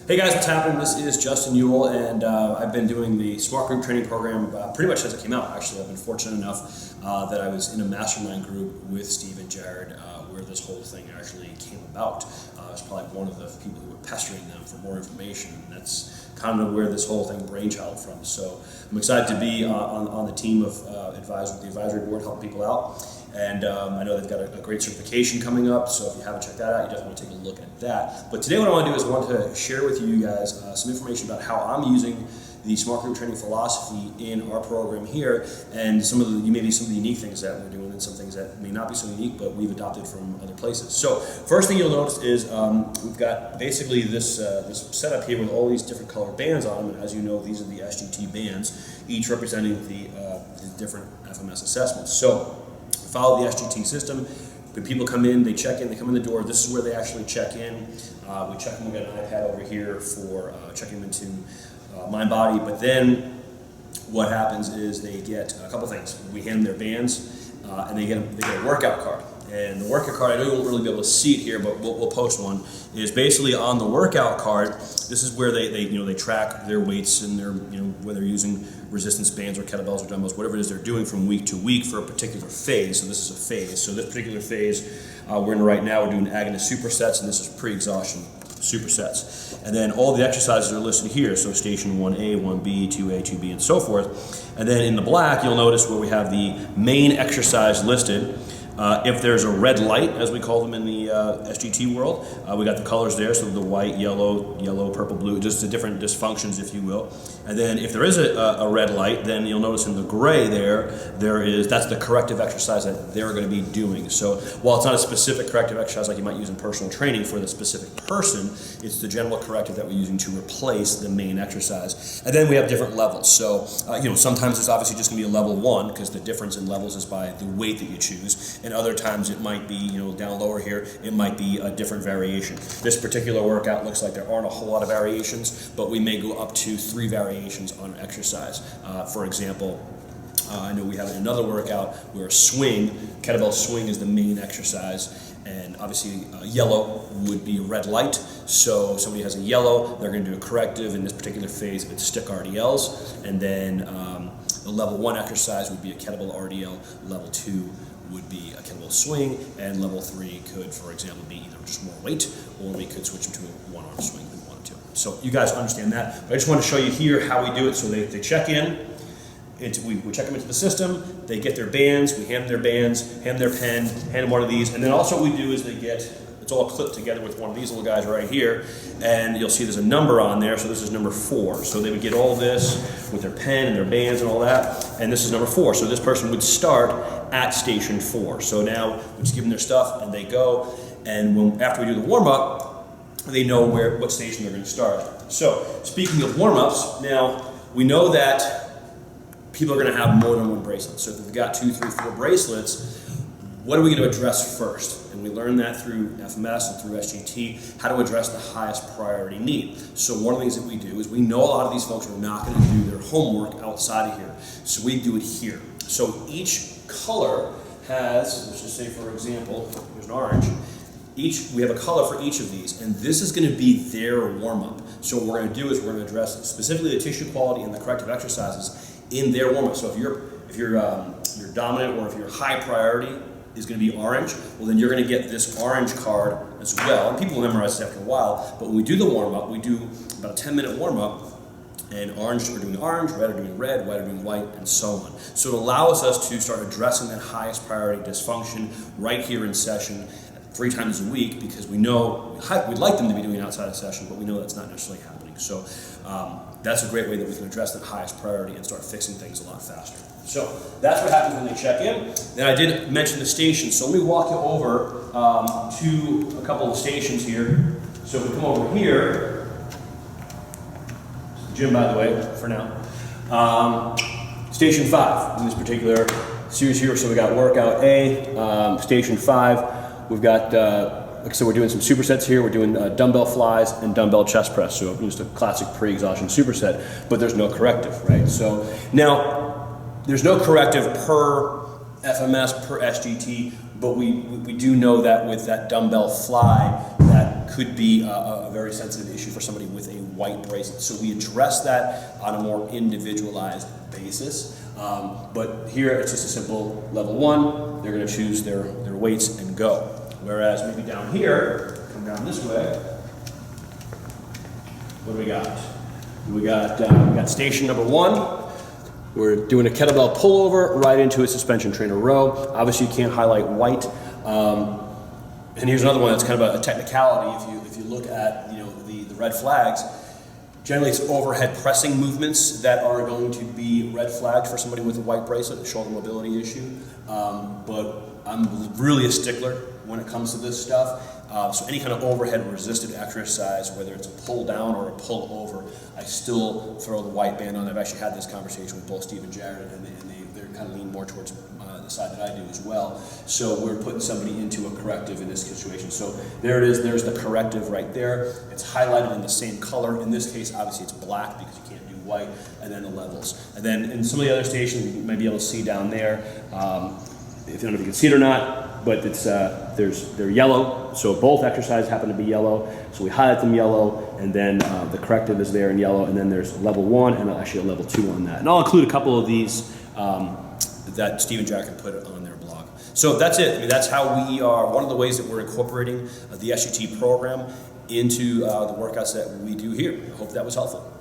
Hey guys, what's happening? This is Justin Yule, and I've been doing the Smart Group training program pretty much since it came out. Actually, I've been fortunate enough that I was in a mastermind group with Steve and Jared where this whole thing actually came about. I was probably one of the people who were pestering them for more information, and that's kind of where this whole thing brainchild from. So I'm excited to be on the team of the advisory board helping people out. And I know they've got a great certification coming up, so if you haven't checked that out, you definitely want to take a look at that. But today what I want to do is I want to share with you guys some information about how I'm using the Smart Group training philosophy in our program here, and some of the unique things that we're doing and some things that may not be so unique, but we've adopted from other places. So first thing you'll notice is we've got basically this setup here with all these different colored bands on them, and as you know, these are the SGT bands, each representing the different FMS assessments. So follow the SGT system. When people come in, they check in, they come in the door, this is where they actually check in. We check them, we've got an iPad over here for checking them into mind body, but then what happens is they get a couple things. We hand them their bands, and they get a workout card. And the workout card, I know you won't really be able to see it here, but we'll post one, is basically on the workout card. This is where they track their weights and their, whether they're using resistance bands or kettlebells or dumbbells, whatever it is they're doing from week to week for a particular phase. So this is a phase. So this particular phase we're in right now, we're doing agonist supersets, and this is pre-exhaustion supersets. And then all the exercises are listed here. So station 1A, 1B, 2A, 2B, and so forth. And then in the black, you'll notice where we have the main exercise listed. If there's a red light, as we call them in the SGT world, we got the colors there, so the white, yellow, purple, blue, just the different dysfunctions, if you will. And then if there is a red light, then you'll notice in the gray that's the corrective exercise that they're going to be doing. So while it's not a specific corrective exercise like you might use in personal training for the specific person, it's the general corrective that we're using to replace the main exercise. And then we have different levels. So sometimes it's obviously just going to be a level 1 because the difference in levels is by the weight that you choose. And other times it might be, down lower here, it might be a different variation. This particular workout looks like there aren't a whole lot of variations, but we may go up to 3 variations on an exercise. For example, I know we have another workout where kettlebell swing is the main exercise, and obviously yellow would be a red light. So somebody has a yellow, they're going to do a corrective. In this particular phase, it's stick RDLs, and then the level 1 exercise would be a kettlebell RDL, level 2 would be a kettlebell swing, and level 3 could, for example, be either just more weight, or we could switch them to a one-arm swing if we wanted to. So you guys understand that. But I just want to show you here how we do it. So they check in, we check them into the system, they get their bands, we hand them their bands, hand them their pen, hand them one of these, and then also what we do is it's all clipped together with one of these little guys right here, and you'll see there's a number on there, so this is number 4. So they would get all this with their pen and their bands and all that, and this is number 4. So this person would start at station 4. So now we just give them their stuff and they go, and after we do the warm-up, they know what station they're going to start. So speaking of warm-ups, now we know that people are going to have more than one bracelet. So if we've got 2, 3, 4 bracelets, what are we going to address first? And we learned that through FMS and through SGT, how to address the highest priority need. So one of the things that we do is we know a lot of these folks are not going to do their homework outside of here. So we do it here. So each color has, let's just say for example, there's an orange. We have a color for each of these, and this is going to be their warm-up. So what we're going to do is we're going to address specifically the tissue quality and the corrective exercises in their warm-up. So if you're dominant, or if your high priority is going to be orange, well then you're going to get this orange card as well. And people will memorize this after a while, but when we do the warm-up, we do about a 10-minute warm-up, and orange are doing orange, red are doing red, white are doing white, and so on. So it allows us to start addressing that highest priority dysfunction right here in session 3 times a week, because we know we'd like them to be doing outside of session, but we know that's not necessarily happening. So that's a great way that we can address that highest priority and start fixing things a lot faster. So that's what happens when they check in. Then I did mention the stations, so let me walk you over to a couple of stations here. So if we come over here, gym by the way, for now. Station 5 in this particular series here. So we got workout A, station 5. We've got, like I said, we're doing some supersets here. We're doing dumbbell flies and dumbbell chest press. So just a classic pre-exhaustion superset, but there's no corrective, right? So now, there's no corrective per FMS, per SGT, but we do know that with that dumbbell fly, that could be a very sensitive issue for somebody with a white bracelets. So we address that on a more individualized basis. But here it's just a simple level 1. They're going to choose their weights and go. Whereas maybe down here, come down this way, what do we got? We got station number 1. We're doing a kettlebell pullover right into a suspension trainer row. Obviously, you can't highlight white. And here's another one that's kind of a technicality. If you look at the red flags, generally it's overhead pressing movements that are going to be red flagged for somebody with a white bracelet, a shoulder mobility issue. But I'm really a stickler when it comes to this stuff. So any kind of overhead resisted exercise, whether it's a pull down or a pull over, I still throw the white band on. I've actually had this conversation with both Steve and Jared, and they're kind of leaning more towards the side that I do as well. So we're putting somebody into a corrective in this situation. So there it is. There's the corrective right there. It's highlighted in the same color. In this case, obviously it's black because you can't do white, and then the levels. And then in some of the other stations, you might be able to see down there, if you don't know if you can see it or not, but it's they're yellow, so both exercises happen to be yellow. So we highlight them yellow, and then the corrective is there in yellow, and then there's level 1 and actually a level 2 on that. And I'll include a couple of these that Steve and Jack can put on their blog. So that's it. I mean, that's how we are. One of the ways that we're incorporating the SGT program into the workouts that we do here. I hope that was helpful.